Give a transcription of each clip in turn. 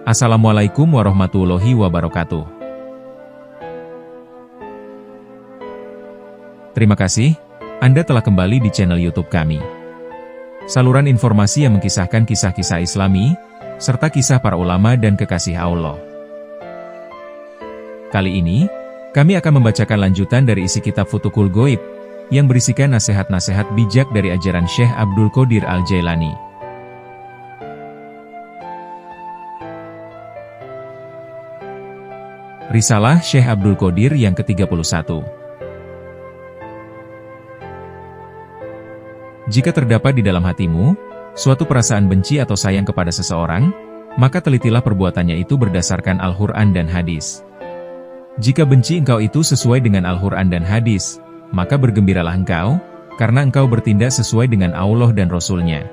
Assalamualaikum warahmatullahi wabarakatuh. Terima kasih, Anda telah kembali di channel YouTube kami. Saluran informasi yang mengkisahkan kisah-kisah Islami, serta kisah para ulama dan kekasih Allah. Kali ini, kami akan membacakan lanjutan dari isi kitab Futuhul Ghaib, yang berisikan nasihat-nasihat bijak dari ajaran Syekh Abdul Qadir Al-Jailani. Risalah Syekh Abdul Qadir yang ke-31. Jika terdapat di dalam hatimu suatu perasaan benci atau sayang kepada seseorang, maka telitilah perbuatannya itu berdasarkan Al-Quran dan hadis. Jika benci engkau itu sesuai dengan Al-Quran dan hadis, maka bergembiralah engkau, karena engkau bertindak sesuai dengan Allah dan Rasul-Nya.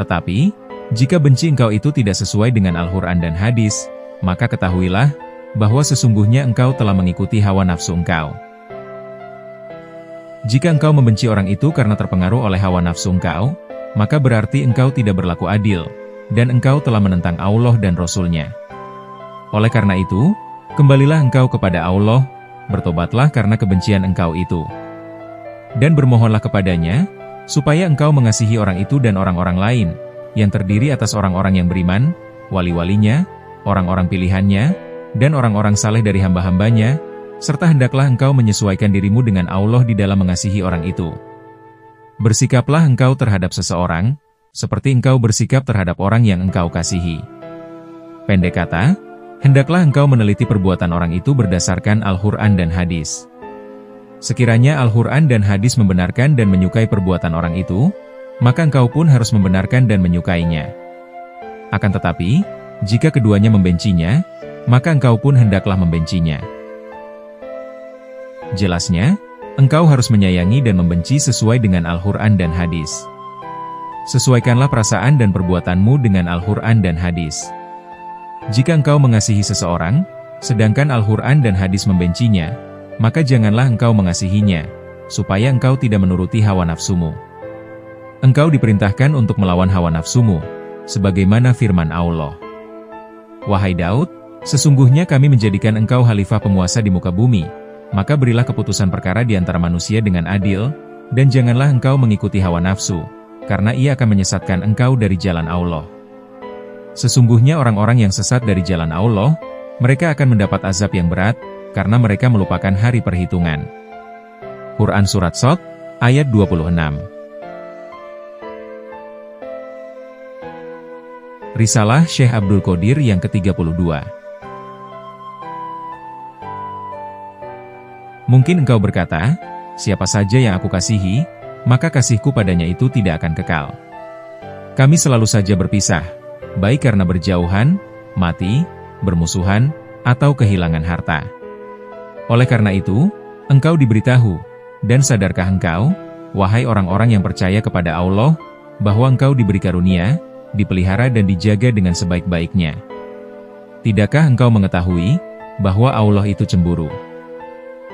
Tetapi, jika benci engkau itu tidak sesuai dengan Al-Quran dan hadis, maka ketahuilah bahwa sesungguhnya engkau telah mengikuti hawa nafsu engkau. Jika engkau membenci orang itu karena terpengaruh oleh hawa nafsu engkau, maka berarti engkau tidak berlaku adil, dan engkau telah menentang Allah dan Rasul-Nya. Oleh karena itu, kembalilah engkau kepada Allah, bertobatlah karena kebencian engkau itu. Dan bermohonlah kepadanya, supaya engkau mengasihi orang itu dan orang-orang lain, yang terdiri atas orang-orang yang beriman, wali-walinya, orang-orang pilihannya, dan orang-orang saleh dari hamba-hambanya, serta hendaklah engkau menyesuaikan dirimu dengan Allah di dalam mengasihi orang itu. Bersikaplah engkau terhadap seseorang, seperti engkau bersikap terhadap orang yang engkau kasihi. Pendek kata, hendaklah engkau meneliti perbuatan orang itu berdasarkan Al-Quran dan hadis. Sekiranya Al-Quran dan hadis membenarkan dan menyukai perbuatan orang itu, maka engkau pun harus membenarkan dan menyukainya. Akan tetapi, jika keduanya membencinya, maka engkau pun hendaklah membencinya. Jelasnya, engkau harus menyayangi dan membenci sesuai dengan Al-Quran dan hadis. Sesuaikanlah perasaan dan perbuatanmu dengan Al-Quran dan hadis. Jika engkau mengasihi seseorang, sedangkan Al-Quran dan hadis membencinya, maka janganlah engkau mengasihinya, supaya engkau tidak menuruti hawa nafsumu. Engkau diperintahkan untuk melawan hawa nafsumu, sebagaimana firman Allah. Wahai Daud, sesungguhnya kami menjadikan engkau khalifah penguasa di muka bumi, maka berilah keputusan perkara di antara manusia dengan adil, dan janganlah engkau mengikuti hawa nafsu, karena ia akan menyesatkan engkau dari jalan Allah. Sesungguhnya orang-orang yang sesat dari jalan Allah, mereka akan mendapat azab yang berat, karena mereka melupakan hari perhitungan. Quran Surat Shad, ayat 26. Risalah Syekh Abdul Qadir yang ke-32. Mungkin engkau berkata, siapa saja yang aku kasihi, maka kasihku padanya itu tidak akan kekal. Kami selalu saja berpisah, baik karena berjauhan, mati, bermusuhan, atau kehilangan harta. Oleh karena itu, engkau diberitahu, dan sadarkah engkau, wahai orang-orang yang percaya kepada Allah, bahwa engkau diberi karunia, dipelihara dan dijaga dengan sebaik-baiknya. Tidakkah engkau mengetahui, bahwa Allah itu cemburu?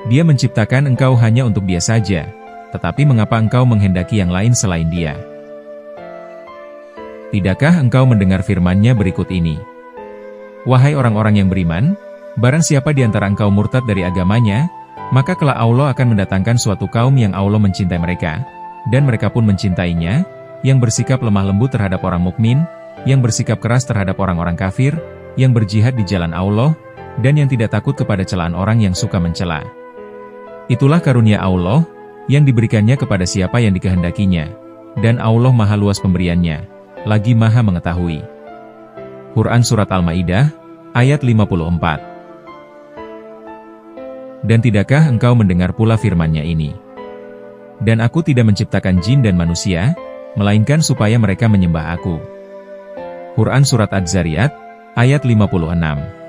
Dia menciptakan engkau hanya untuk Dia saja, tetapi mengapa engkau menghendaki yang lain selain Dia? Tidakkah engkau mendengar firman-Nya berikut ini? Wahai orang-orang yang beriman, barang siapa di antara engkau murtad dari agamanya, maka kelak Allah akan mendatangkan suatu kaum yang Allah mencintai mereka, dan mereka pun mencintainya, yang bersikap lemah lembut terhadap orang mukmin, yang bersikap keras terhadap orang-orang kafir, yang berjihad di jalan Allah, dan yang tidak takut kepada celaan orang yang suka mencela. Itulah karunia Allah, yang diberikannya kepada siapa yang dikehendakinya, dan Allah maha luas pemberiannya, lagi maha mengetahui. Quran Surat Al-Ma'idah, ayat 54. Dan tidakkah engkau mendengar pula firman-Nya ini? Dan aku tidak menciptakan jin dan manusia, melainkan supaya mereka menyembah aku. Quran Surat Az-Zariyat, ayat 56.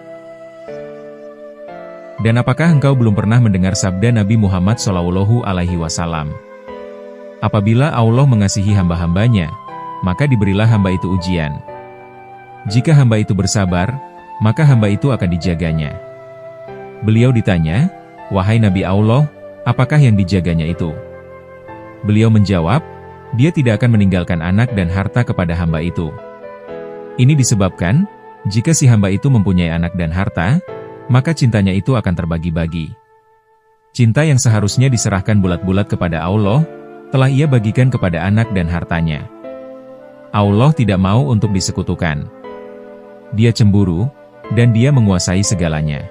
Dan apakah engkau belum pernah mendengar sabda Nabi Muhammad SAW? Apabila Allah mengasihi hamba-hambanya, maka diberilah hamba itu ujian. Jika hamba itu bersabar, maka hamba itu akan dijaganya. Beliau ditanya, wahai Nabi Allah, apakah yang dijaganya itu? Beliau menjawab, dia tidak akan meninggalkan anak dan harta kepada hamba itu. Ini disebabkan, Jika si hamba itu mempunyai anak dan harta, maka cintanya itu akan terbagi-bagi. Cinta yang seharusnya diserahkan bulat-bulat kepada Allah, telah ia bagikan kepada anak dan hartanya. Allah tidak mau untuk disekutukan. Dia cemburu, dan dia menguasai segalanya.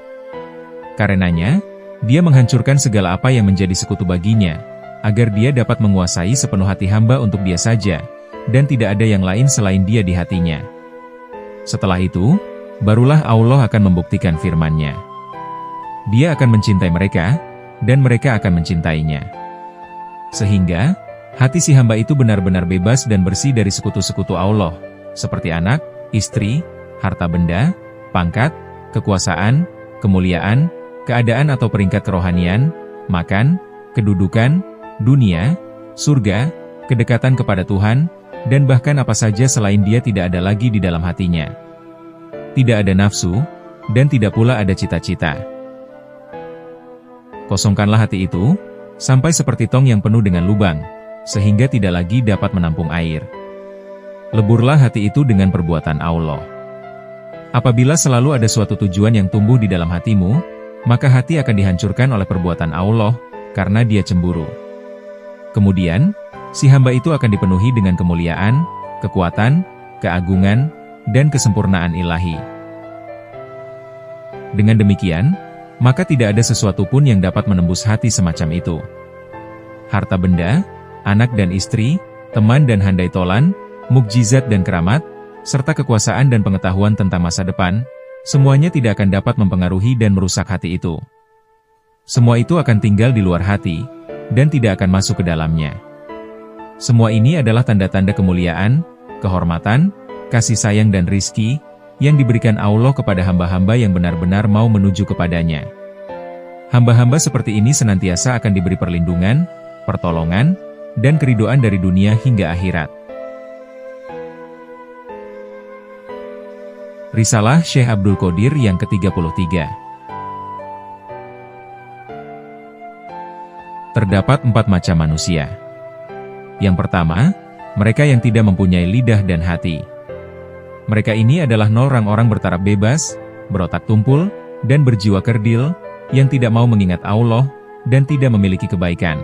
Karenanya, dia menghancurkan segala apa yang menjadi sekutu baginya, agar dia dapat menguasai sepenuh hati hamba untuk dia saja, dan tidak ada yang lain selain dia di hatinya. Setelah itu, barulah Allah akan membuktikan firman-Nya. Dia akan mencintai mereka, dan mereka akan mencintainya. Sehingga, hati si hamba itu benar-benar bebas dan bersih dari sekutu-sekutu Allah, seperti anak, istri, harta benda, pangkat, kekuasaan, kemuliaan, keadaan atau peringkat kerohanian, makan, kedudukan, dunia, surga, kedekatan kepada Tuhan, dan bahkan apa saja selain Dia tidak ada lagi di dalam hatinya. Tidak ada nafsu, dan tidak pula ada cita-cita. Kosongkanlah hati itu, sampai seperti tong yang penuh dengan lubang, sehingga tidak lagi dapat menampung air. Leburlah hati itu dengan perbuatan Allah. Apabila selalu ada suatu tujuan yang tumbuh di dalam hatimu, maka hati akan dihancurkan oleh perbuatan Allah, karena Dia cemburu. Kemudian, si hamba itu akan dipenuhi dengan kemuliaan, kekuatan, keagungan, dan kesempurnaan ilahi. Dengan demikian, maka tidak ada sesuatu pun yang dapat menembus hati semacam itu. Harta benda, anak dan istri, teman dan handai tolan, mukjizat dan keramat, serta kekuasaan dan pengetahuan tentang masa depan, semuanya tidak akan dapat mempengaruhi dan merusak hati itu. Semua itu akan tinggal di luar hati, dan tidak akan masuk ke dalamnya. Semua ini adalah tanda-tanda kemuliaan, kehormatan, kasih sayang dan rizki, yang diberikan Allah kepada hamba-hamba yang benar-benar mau menuju kepadanya. Hamba-hamba seperti ini senantiasa akan diberi perlindungan, pertolongan, dan keridoan dari dunia hingga akhirat. Risalah Syekh Abdul Qadir yang ke-33. Terdapat 4 macam manusia. Yang pertama, mereka yang tidak mempunyai lidah dan hati. Mereka ini adalah orang-orang bertaraf bebas, berotak tumpul, dan berjiwa kerdil, yang tidak mau mengingat Allah, dan tidak memiliki kebaikan.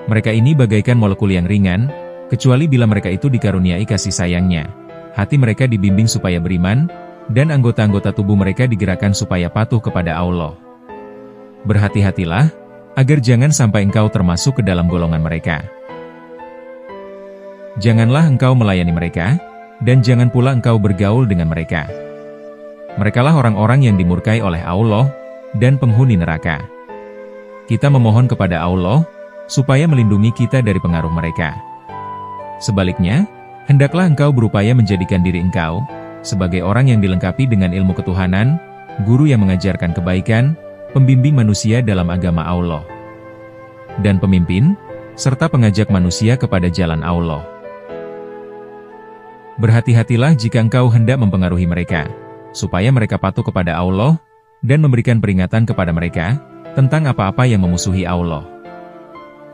Mereka ini bagaikan molekul yang ringan, kecuali bila mereka itu dikaruniai kasih sayangnya. Hati mereka dibimbing supaya beriman, dan anggota-anggota tubuh mereka digerakkan supaya patuh kepada Allah. Berhati-hatilah, agar jangan sampai engkau termasuk ke dalam golongan mereka. Janganlah engkau melayani mereka, dan jangan pula engkau bergaul dengan mereka. Merekalah orang-orang yang dimurkai oleh Allah, dan penghuni neraka. Kita memohon kepada Allah, supaya melindungi kita dari pengaruh mereka. Sebaliknya, hendaklah engkau berupaya menjadikan diri engkau, sebagai orang yang dilengkapi dengan ilmu ketuhanan, guru yang mengajarkan kebaikan, pembimbing manusia dalam agama Allah, dan pemimpin, serta pengajak manusia kepada jalan Allah. Berhati-hatilah jika engkau hendak mempengaruhi mereka, supaya mereka patuh kepada Allah, dan memberikan peringatan kepada mereka, tentang apa-apa yang memusuhi Allah.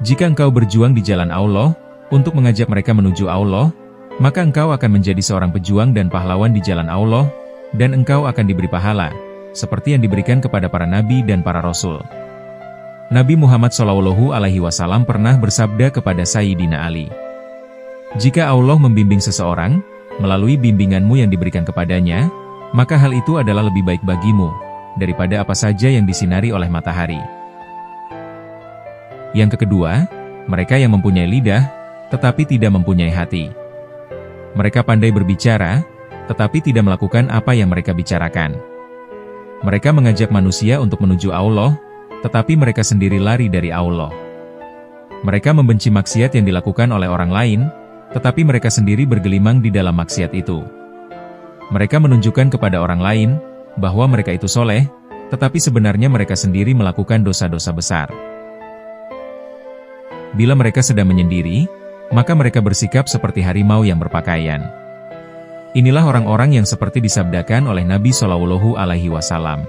Jika engkau berjuang di jalan Allah, untuk mengajak mereka menuju Allah, maka engkau akan menjadi seorang pejuang dan pahlawan di jalan Allah, dan engkau akan diberi pahala, seperti yang diberikan kepada para nabi dan para rasul. Nabi Muhammad SAW pernah bersabda kepada Sayyidina Ali, "Jika Allah membimbing seseorang, melalui bimbinganmu yang diberikan kepadanya, maka hal itu adalah lebih baik bagimu, daripada apa saja yang disinari oleh matahari." Yang kedua, mereka yang mempunyai lidah, tetapi tidak mempunyai hati. Mereka pandai berbicara, tetapi tidak melakukan apa yang mereka bicarakan. Mereka mengajak manusia untuk menuju Allah, tetapi mereka sendiri lari dari Allah. Mereka membenci maksiat yang dilakukan oleh orang lain, tetapi mereka sendiri bergelimang di dalam maksiat itu. Mereka menunjukkan kepada orang lain, bahwa mereka itu soleh, tetapi sebenarnya mereka sendiri melakukan dosa-dosa besar. Bila mereka sedang menyendiri, maka mereka bersikap seperti harimau yang berpakaian. Inilah orang-orang yang seperti disabdakan oleh Nabi SAW.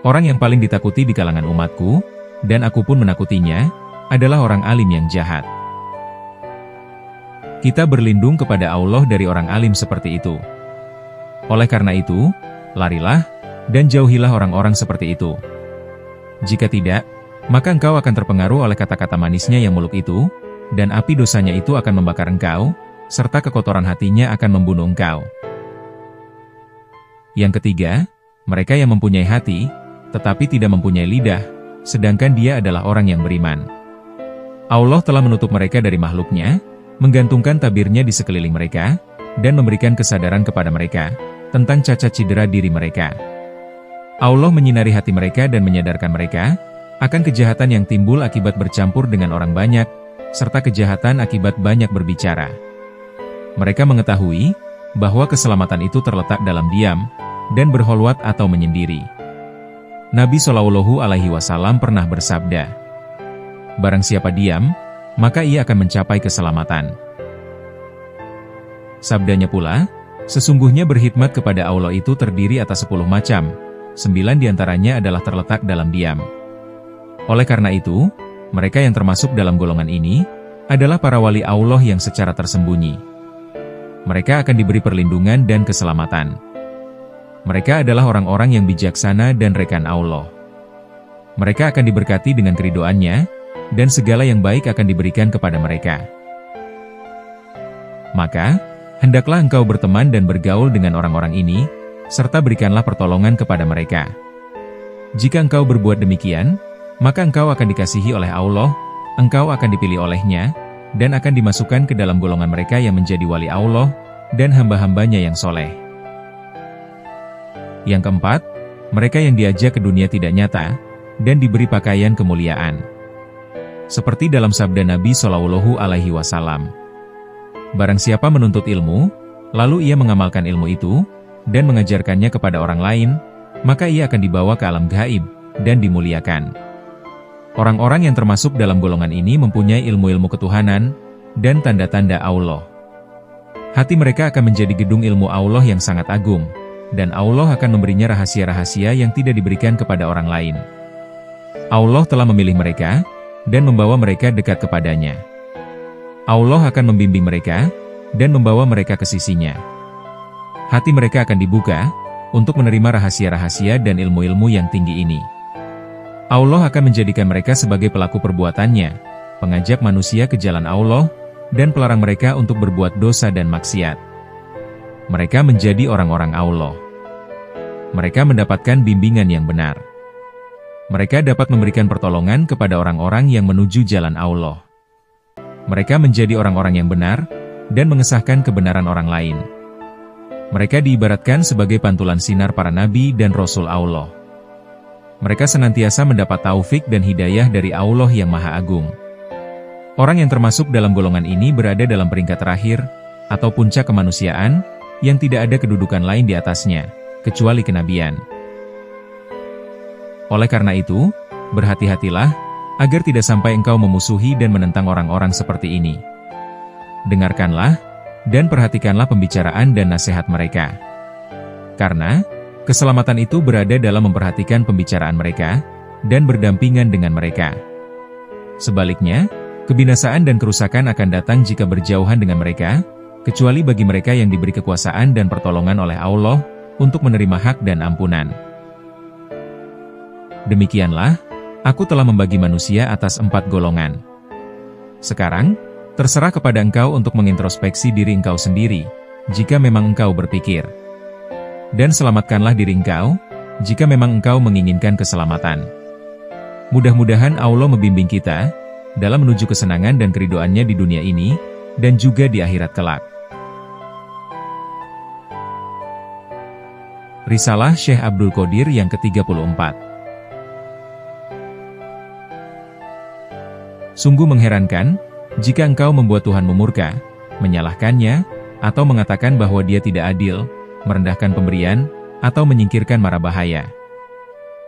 Orang yang paling ditakuti di kalangan umatku, dan aku pun menakutinya, adalah orang alim yang jahat. Kita berlindung kepada Allah dari orang alim seperti itu. Oleh karena itu, larilah, dan jauhilah orang-orang seperti itu. Jika tidak, maka engkau akan terpengaruh oleh kata-kata manisnya yang muluk itu, dan api dosanya itu akan membakar engkau, serta kekotoran hatinya akan membunuh engkau. Yang ketiga, mereka yang mempunyai hati, tetapi tidak mempunyai lidah, sedangkan dia adalah orang yang beriman. Allah telah menutup mereka dari makhluknya, menggantungkan tabirnya di sekeliling mereka, dan memberikan kesadaran kepada mereka, tentang cacat cedera diri mereka. Allah menyinari hati mereka dan menyadarkan mereka, akan kejahatan yang timbul akibat bercampur dengan orang banyak, serta kejahatan akibat banyak berbicara. Mereka mengetahui, bahwa keselamatan itu terletak dalam diam, dan berholwat atau menyendiri. Nabi Shallallahu Alaihi Wasallam pernah bersabda, "Barang siapa diam, maka ia akan mencapai keselamatan." Sabdanya pula, "Sesungguhnya berkhidmat kepada Allah itu terdiri atas 10 macam, 9 diantaranya adalah terletak dalam diam." Oleh karena itu, mereka yang termasuk dalam golongan ini, adalah para wali Allah yang secara tersembunyi. Mereka akan diberi perlindungan dan keselamatan. Mereka adalah orang-orang yang bijaksana dan rekan Allah. Mereka akan diberkati dengan keridhoannya, dan segala yang baik akan diberikan kepada mereka. Maka, hendaklah engkau berteman dan bergaul dengan orang-orang ini, serta berikanlah pertolongan kepada mereka. Jika engkau berbuat demikian, maka engkau akan dikasihi oleh Allah, engkau akan dipilih olehnya, dan akan dimasukkan ke dalam golongan mereka yang menjadi wali Allah, dan hamba-hambanya yang soleh. Yang keempat, mereka yang diajak ke dunia tidak nyata, dan diberi pakaian kemuliaan. Seperti dalam sabda Nabi Shallallahu Alaihi Wasallam, "Barang siapa menuntut ilmu, lalu ia mengamalkan ilmu itu, dan mengajarkannya kepada orang lain, maka ia akan dibawa ke alam gaib, dan dimuliakan." Orang-orang yang termasuk dalam golongan ini mempunyai ilmu-ilmu ketuhanan, dan tanda-tanda Allah. Hati mereka akan menjadi gedung ilmu Allah yang sangat agung, dan Allah akan memberinya rahasia-rahasia yang tidak diberikan kepada orang lain. Allah telah memilih mereka, dan membawa mereka dekat kepadanya. Allah akan membimbing mereka, dan membawa mereka ke sisinya. Hati mereka akan dibuka, untuk menerima rahasia-rahasia dan ilmu-ilmu yang tinggi ini. Allah akan menjadikan mereka sebagai pelaku perbuatannya, pengajak manusia ke jalan Allah, dan pelarang mereka untuk berbuat dosa dan maksiat. Mereka menjadi orang-orang Allah. Mereka mendapatkan bimbingan yang benar. Mereka dapat memberikan pertolongan kepada orang-orang yang menuju jalan Allah. Mereka menjadi orang-orang yang benar, dan mengesahkan kebenaran orang lain. Mereka diibaratkan sebagai pantulan sinar para nabi dan rasul Allah. Mereka senantiasa mendapat taufik dan hidayah dari Allah yang Maha Agung. Orang yang termasuk dalam golongan ini berada dalam peringkat terakhir, atau puncak kemanusiaan, yang tidak ada kedudukan lain di atasnya, kecuali kenabian. Oleh karena itu, berhati-hatilah, agar tidak sampai engkau memusuhi dan menentang orang-orang seperti ini. Dengarkanlah, dan perhatikanlah pembicaraan dan nasihat mereka. Karena, keselamatan itu berada dalam memperhatikan pembicaraan mereka, dan berdampingan dengan mereka. Sebaliknya, kebinasaan dan kerusakan akan datang jika berjauhan dengan mereka, kecuali bagi mereka yang diberi kekuasaan dan pertolongan oleh Allah, untuk menerima hak dan ampunan. Demikianlah, aku telah membagi manusia atas 4 golongan. Sekarang, terserah kepada engkau untuk mengintrospeksi diri engkau sendiri, jika memang engkau berpikir. Dan selamatkanlah diri engkau, jika memang engkau menginginkan keselamatan. Mudah-mudahan Allah membimbing kita, dalam menuju kesenangan dan keridhoannya di dunia ini, dan juga di akhirat kelak. Risalah Syekh Abdul Qadir yang ke-34. Sungguh mengherankan, jika engkau membuat Tuhanmu murka, menyalahkannya, atau mengatakan bahwa dia tidak adil, merendahkan pemberian, atau menyingkirkan mara bahaya.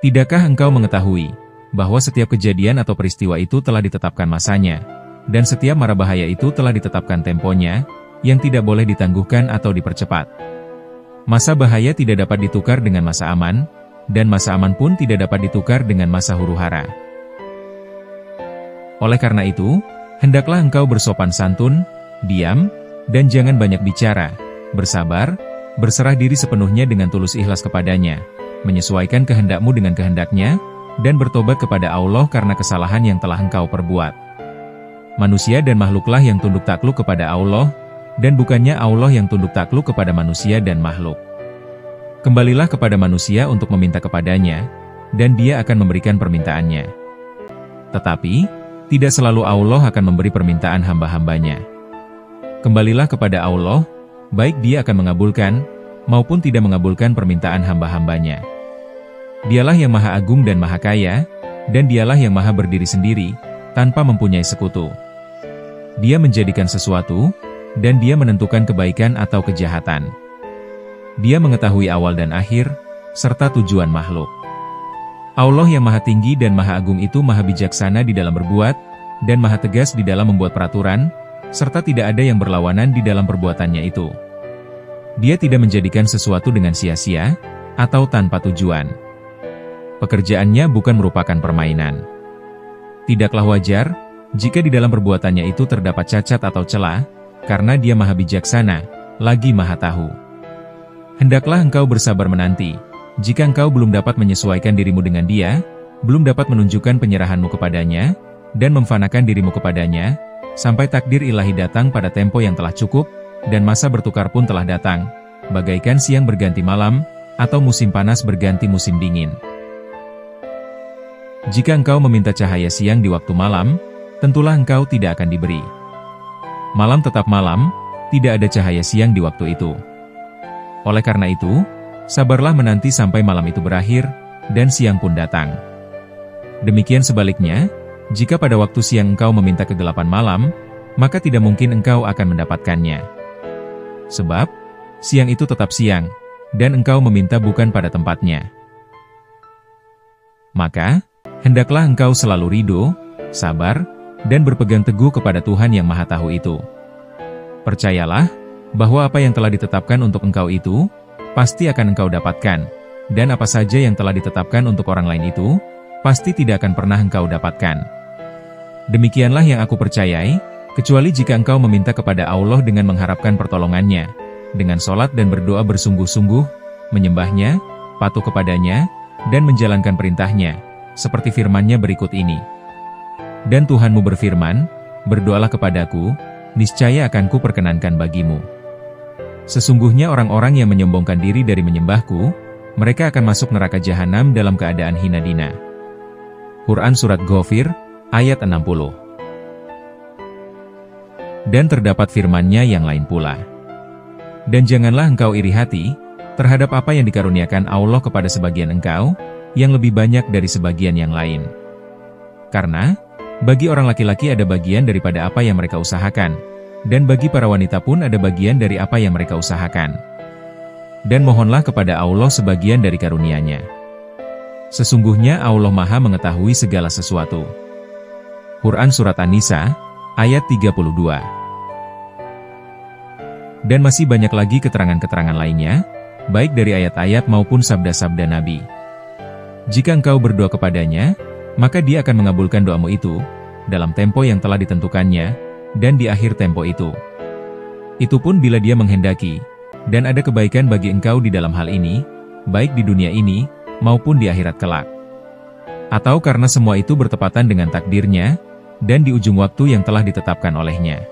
Tidakkah engkau mengetahui, bahwa setiap kejadian atau peristiwa itu telah ditetapkan masanya, dan setiap mara bahaya itu telah ditetapkan temponya, yang tidak boleh ditangguhkan atau dipercepat. Masa bahaya tidak dapat ditukar dengan masa aman, dan masa aman pun tidak dapat ditukar dengan masa huru-hara. Oleh karena itu, hendaklah engkau bersopan santun, diam, dan jangan banyak bicara, bersabar, berserah diri sepenuhnya dengan tulus ikhlas kepadanya, menyesuaikan kehendakmu dengan kehendaknya, dan bertobat kepada Allah karena kesalahan yang telah engkau perbuat. Manusia dan makhluklah yang tunduk takluk kepada Allah, dan bukannya Allah yang tunduk takluk kepada manusia dan makhluk. Kembalilah kepada manusia untuk meminta kepadanya, dan dia akan memberikan permintaannya. Tetapi, tidak selalu Allah akan memberi permintaan hamba-hambanya. Kembalilah kepada Allah, baik dia akan mengabulkan, maupun tidak mengabulkan permintaan hamba-hambanya. Dialah yang maha agung dan maha kaya, dan dialah yang maha berdiri sendiri, tanpa mempunyai sekutu. Dia menjadikan sesuatu, dan dia menentukan kebaikan atau kejahatan. Dia mengetahui awal dan akhir, serta tujuan makhluk. Allah yang maha tinggi dan maha agung itu maha bijaksana di dalam berbuat, dan maha tegas di dalam membuat peraturan, serta tidak ada yang berlawanan di dalam perbuatannya itu. Dia tidak menjadikan sesuatu dengan sia-sia, atau tanpa tujuan. Pekerjaannya bukan merupakan permainan. Tidaklah wajar, jika di dalam perbuatannya itu terdapat cacat atau celah, karena dia maha bijaksana, lagi maha tahu. Hendaklah engkau bersabar menanti, jika engkau belum dapat menyesuaikan dirimu dengan dia, belum dapat menunjukkan penyerahanmu kepadanya, dan memfanakan dirimu kepadanya, sampai takdir ilahi datang pada tempo yang telah cukup, dan masa bertukar pun telah datang, bagaikan siang berganti malam, atau musim panas berganti musim dingin. Jika engkau meminta cahaya siang di waktu malam, tentulah engkau tidak akan diberi. Malam tetap malam, tidak ada cahaya siang di waktu itu. Oleh karena itu, sabarlah menanti sampai malam itu berakhir, dan siang pun datang. Demikian sebaliknya, jika pada waktu siang engkau meminta kegelapan malam, maka tidak mungkin engkau akan mendapatkannya. Sebab, siang itu tetap siang, dan engkau meminta bukan pada tempatnya. Maka, hendaklah engkau selalu ridho, sabar, dan berpegang teguh kepada Tuhan yang Maha Tahu itu. Percayalah, bahwa apa yang telah ditetapkan untuk engkau itu, pasti akan engkau dapatkan, dan apa saja yang telah ditetapkan untuk orang lain itu, pasti tidak akan pernah engkau dapatkan. Demikianlah yang aku percayai, kecuali jika engkau meminta kepada Allah dengan mengharapkan pertolongannya, dengan sholat dan berdoa bersungguh-sungguh, menyembahnya, patuh kepadanya, dan menjalankan perintahnya, seperti firman-Nya berikut ini. Dan Tuhanmu berfirman, berdoalah kepadaku, niscaya akan kuperkenankan bagimu. Sesungguhnya orang-orang yang menyombongkan diri dari menyembahku, mereka akan masuk neraka jahanam dalam keadaan hina dina. Quran Surat Ghafir, ayat 60. Dan terdapat firman-Nya yang lain pula. Dan janganlah engkau iri hati, terhadap apa yang dikaruniakan Allah kepada sebagian engkau, yang lebih banyak dari sebagian yang lain. Karena, bagi orang laki-laki ada bagian daripada apa yang mereka usahakan, dan bagi para wanita pun ada bagian dari apa yang mereka usahakan. Dan mohonlah kepada Allah sebagian dari karunia-Nya. Sesungguhnya Allah Maha mengetahui segala sesuatu. Quran Surat An-Nisa, ayat 32. Dan masih banyak lagi keterangan-keterangan lainnya, baik dari ayat-ayat maupun sabda-sabda Nabi. Jika engkau berdoa kepadanya, maka Dia akan mengabulkan doamu itu, dalam tempo yang telah ditentukannya, dan di akhir tempo itu. Itu pun bila Dia menghendaki, dan ada kebaikan bagi engkau di dalam hal ini, baik di dunia ini, maupun di akhirat kelak. Atau karena semua itu bertepatan dengan takdir-Nya, dan di ujung waktu yang telah ditetapkan oleh-Nya.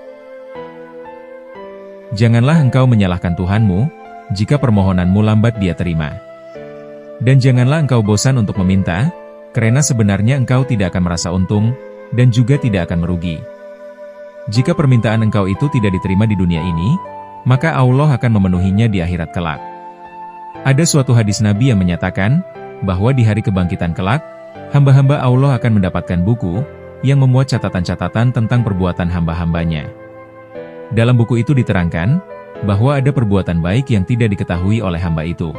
Janganlah engkau menyalahkan Tuhanmu, jika permohonanmu lambat Dia terima. Dan janganlah engkau bosan untuk meminta, karena sebenarnya engkau tidak akan merasa untung, dan juga tidak akan merugi. Jika permintaan engkau itu tidak diterima di dunia ini, maka Allah akan memenuhinya di akhirat kelak. Ada suatu hadis Nabi yang menyatakan, bahwa di hari kebangkitan kelak, hamba-hamba Allah akan mendapatkan buku, yang memuat catatan-catatan tentang perbuatan hamba-hambanya. Dalam buku itu diterangkan, bahwa ada perbuatan baik yang tidak diketahui oleh hamba itu.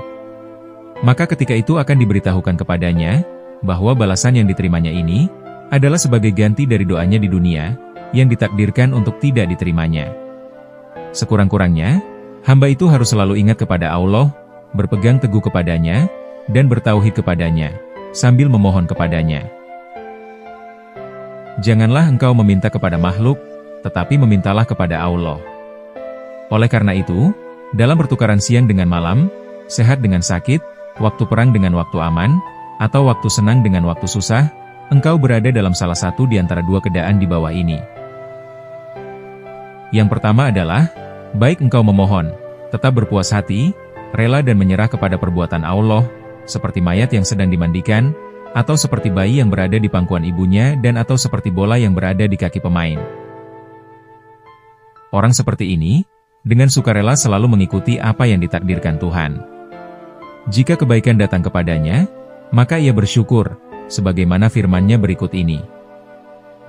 Maka ketika itu akan diberitahukan kepadanya, bahwa balasan yang diterimanya ini, adalah sebagai ganti dari doanya di dunia, yang ditakdirkan untuk tidak diterimanya. Sekurang-kurangnya, hamba itu harus selalu ingat kepada Allah, berpegang teguh kepadanya, dan bertauhid kepadanya, sambil memohon kepadanya. Janganlah engkau meminta kepada makhluk, tetapi memintalah kepada Allah. Oleh karena itu, dalam pertukaran siang dengan malam, sehat dengan sakit, waktu perang dengan waktu aman, atau waktu senang dengan waktu susah, engkau berada dalam salah satu di antara dua keadaan di bawah ini. Yang pertama adalah, baik engkau memohon, tetap berpuas hati, rela dan menyerah kepada perbuatan Allah, seperti mayat yang sedang dimandikan, atau seperti bayi yang berada di pangkuan ibunya dan atau seperti bola yang berada di kaki pemain. Orang seperti ini, dengan sukarela selalu mengikuti apa yang ditakdirkan Tuhan. Jika kebaikan datang kepadanya, maka ia bersyukur, sebagaimana firman-Nya berikut ini.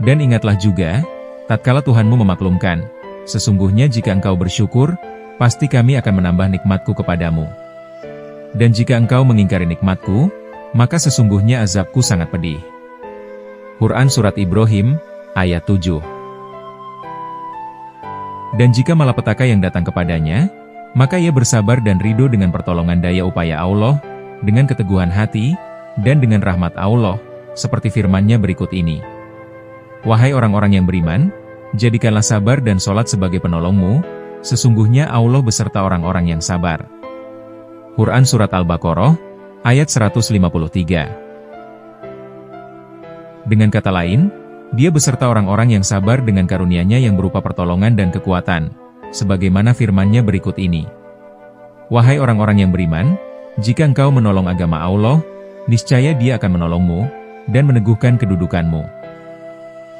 Dan ingatlah juga, tatkala Tuhanmu memaklumkan, sesungguhnya jika engkau bersyukur, pasti kami akan menambah nikmat-Ku kepadamu. Dan jika engkau mengingkari nikmat-Ku, maka sesungguhnya azab-Ku sangat pedih. Quran Surat Ibrahim, ayat 7. Dan jika malapetaka yang datang kepadanya, maka ia bersabar dan ridho dengan pertolongan daya upaya Allah, dengan keteguhan hati, dan dengan rahmat Allah, seperti firman-Nya berikut ini. Wahai orang-orang yang beriman, jadikanlah sabar dan sholat sebagai penolongmu, sesungguhnya Allah beserta orang-orang yang sabar. Quran Surat Al-Baqarah, ayat 153. Dengan kata lain, Dia beserta orang-orang yang sabar dengan karunia-Nya yang berupa pertolongan dan kekuatan, sebagaimana firman-Nya berikut ini. Wahai orang-orang yang beriman, jika engkau menolong agama Allah, niscaya Dia akan menolongmu, dan meneguhkan kedudukanmu.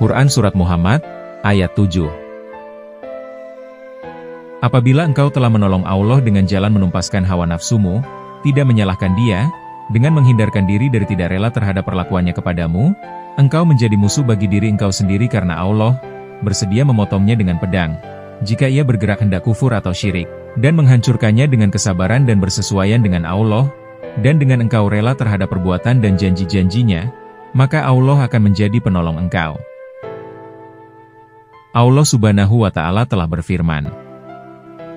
Quran Surat Muhammad, ayat 7. Apabila engkau telah menolong Allah dengan jalan menumpaskan hawa nafsumu, tidak menyalahkan Dia, dengan menghindarkan diri dari tidak rela terhadap perlakuannya kepadamu, engkau menjadi musuh bagi diri engkau sendiri karena Allah bersedia memotongnya dengan pedang, jika ia bergerak hendak kufur atau syirik, dan menghancurkannya dengan kesabaran dan bersesuaian dengan Allah, dan dengan engkau rela terhadap perbuatan dan janji-janjinya, maka Allah akan menjadi penolong engkau. Allah Subhanahu wa Ta'ala telah berfirman,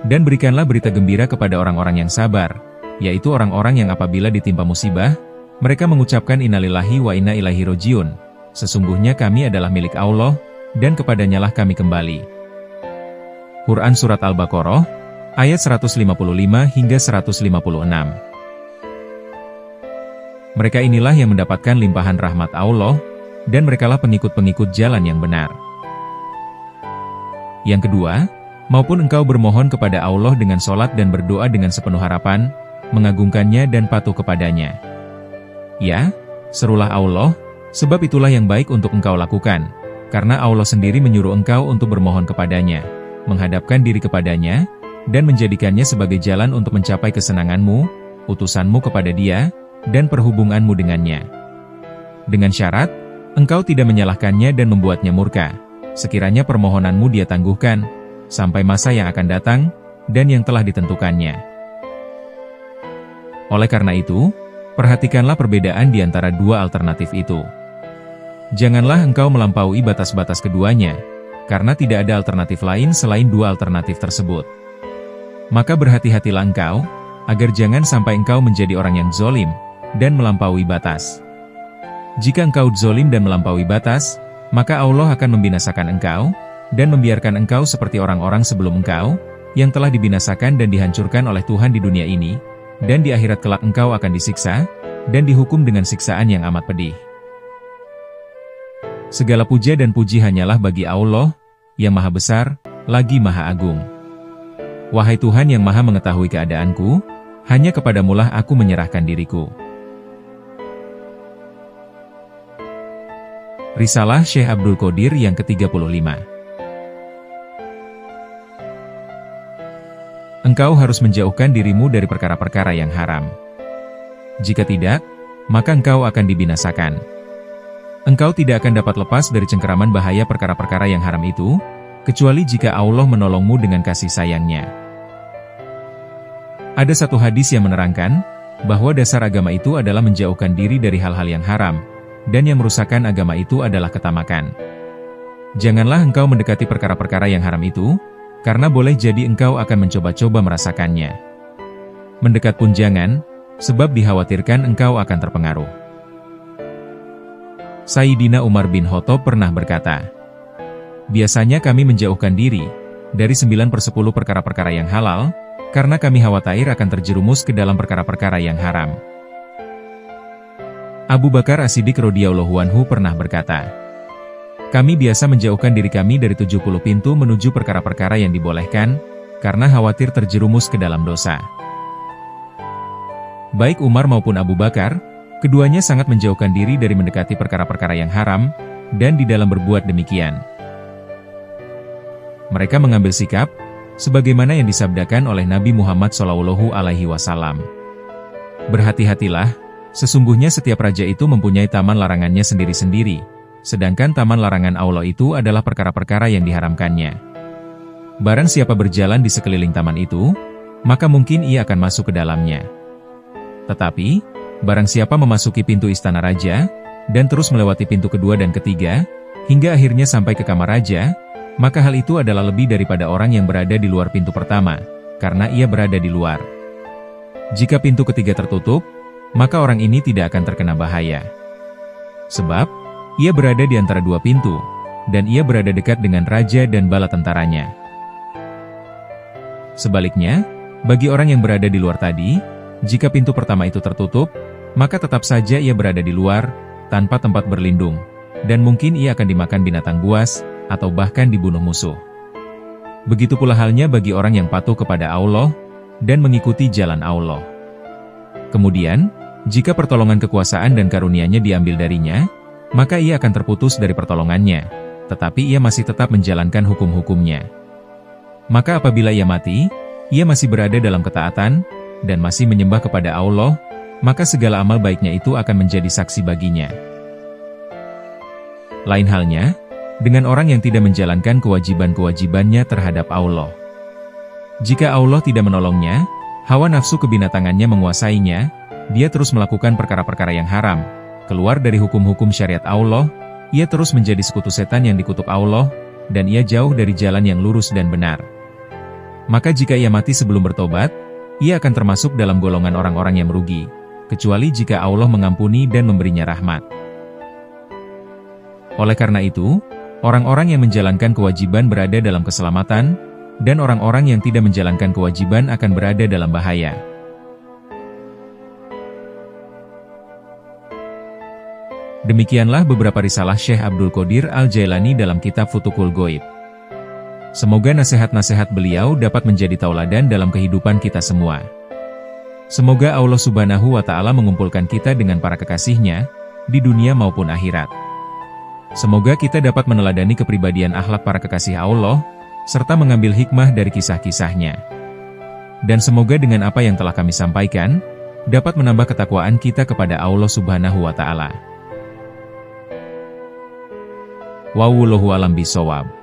dan berikanlah berita gembira kepada orang-orang yang sabar, yaitu orang-orang yang apabila ditimpa musibah, mereka mengucapkan innalillahi wa inna ilaihi rojiun, sesungguhnya kami adalah milik Allah, dan kepadanya lah kami kembali. Quran Surat Al-Baqarah, ayat 155 hingga 156. Mereka inilah yang mendapatkan limpahan rahmat Allah, dan merekalah pengikut-pengikut jalan yang benar. Yang kedua, maupun engkau bermohon kepada Allah dengan sholat dan berdoa dengan sepenuh harapan, mengagungkannya dan patuh kepadanya. Ya, serulah Allah, sebab itulah yang baik untuk engkau lakukan, karena Allah sendiri menyuruh engkau untuk bermohon kepadanya, menghadapkan diri kepadanya, dan menjadikannya sebagai jalan untuk mencapai kesenanganmu, utusanmu kepada Dia, dan perhubunganmu dengannya. Dengan syarat, engkau tidak menyalahkannya dan membuatnya murka, sekiranya permohonanmu Dia tangguhkan, sampai masa yang akan datang, dan yang telah ditentukannya. Oleh karena itu, perhatikanlah perbedaan di antara dua alternatif itu. Janganlah engkau melampaui batas-batas keduanya, karena tidak ada alternatif lain selain dua alternatif tersebut. Maka berhati-hatilah engkau, agar jangan sampai engkau menjadi orang yang zolim, dan melampaui batas. Jika engkau zolim dan melampaui batas, maka Allah akan membinasakan engkau, dan membiarkan engkau seperti orang-orang sebelum engkau, yang telah dibinasakan dan dihancurkan oleh Tuhan di dunia ini, dan di akhirat kelak engkau akan disiksa, dan dihukum dengan siksaan yang amat pedih. Segala puja dan puji hanyalah bagi Allah, yang Maha Besar, lagi Maha Agung. Wahai Tuhan yang Maha mengetahui keadaanku, hanya kepadamulah aku menyerahkan diriku. Risalah Syekh Abdul Qadir yang ke-35. Engkau harus menjauhkan dirimu dari perkara-perkara yang haram. Jika tidak, maka engkau akan dibinasakan. Engkau tidak akan dapat lepas dari cengkeraman bahaya perkara-perkara yang haram itu, kecuali jika Allah menolongmu dengan kasih sayang-Nya. Ada satu hadis yang menerangkan, bahwa dasar agama itu adalah menjauhkan diri dari hal-hal yang haram, dan yang merusakkan agama itu adalah ketamakan. Janganlah engkau mendekati perkara-perkara yang haram itu, karena boleh jadi engkau akan mencoba-coba merasakannya. Mendekat pun jangan, sebab dikhawatirkan engkau akan terpengaruh. Sayyidina Umar bin Khattab pernah berkata, biasanya kami menjauhkan diri, dari 9/10 perkara-perkara yang halal, karena kami khawatir akan terjerumus ke dalam perkara-perkara yang haram. Abu Bakar As-Siddiq radhiyallahu anhu pernah berkata, kami biasa menjauhkan diri kami dari 70 pintu menuju perkara-perkara yang dibolehkan, karena khawatir terjerumus ke dalam dosa. Baik Umar maupun Abu Bakar, keduanya sangat menjauhkan diri dari mendekati perkara-perkara yang haram, dan di dalam berbuat demikian, mereka mengambil sikap, sebagaimana yang disabdakan oleh Nabi Muhammad SAW. Berhati-hatilah, sesungguhnya setiap raja itu mempunyai taman larangannya sendiri-sendiri, sedangkan taman larangan Allah itu adalah perkara-perkara yang diharamkannya. Barang siapa berjalan di sekeliling taman itu, maka mungkin ia akan masuk ke dalamnya. Tetapi, barang siapa memasuki pintu istana raja, dan terus melewati pintu kedua dan ketiga, hingga akhirnya sampai ke kamar raja, maka hal itu adalah lebih daripada orang yang berada di luar pintu pertama, karena ia berada di luar. Jika pintu ketiga tertutup, maka orang ini tidak akan terkena bahaya. Sebab, ia berada di antara dua pintu, dan ia berada dekat dengan raja dan bala tentaranya. Sebaliknya, bagi orang yang berada di luar tadi, jika pintu pertama itu tertutup, maka tetap saja ia berada di luar, tanpa tempat berlindung, dan mungkin ia akan dimakan binatang buas, atau bahkan dibunuh musuh. Begitu pula halnya bagi orang yang patuh kepada Allah, dan mengikuti jalan Allah. Kemudian, jika pertolongan kekuasaan dan karunia-Nya diambil darinya, maka ia akan terputus dari pertolongannya, tetapi ia masih tetap menjalankan hukum-hukumnya. Maka apabila ia mati, ia masih berada dalam ketaatan, dan masih menyembah kepada Allah, maka segala amal baiknya itu akan menjadi saksi baginya. Lain halnya, dengan orang yang tidak menjalankan kewajiban-kewajibannya terhadap Allah. Jika Allah tidak menolongnya, hawa nafsu kebinatangannya menguasainya, dia terus melakukan perkara-perkara yang haram, keluar dari hukum-hukum syariat Allah, ia terus menjadi sekutu setan yang dikutuk Allah, dan ia jauh dari jalan yang lurus dan benar. Maka jika ia mati sebelum bertobat, ia akan termasuk dalam golongan orang-orang yang merugi, kecuali jika Allah mengampuni dan memberinya rahmat. Oleh karena itu, orang-orang yang menjalankan kewajiban berada dalam keselamatan, dan orang-orang yang tidak menjalankan kewajiban akan berada dalam bahaya. Demikianlah beberapa risalah Syekh Abdul Qadir Al-Jailani dalam kitab Futuhul Ghaib. Semoga nasihat-nasihat beliau dapat menjadi tauladan dalam kehidupan kita semua. Semoga Allah Subhanahu wa Ta'ala mengumpulkan kita dengan para kekasih-Nya, di dunia maupun akhirat. Semoga kita dapat meneladani kepribadian akhlak para kekasih Allah, serta mengambil hikmah dari kisah-kisahnya. Dan semoga dengan apa yang telah kami sampaikan, dapat menambah ketakwaan kita kepada Allah Subhanahu wa Ta'ala. Wallahu a'lam bishawab.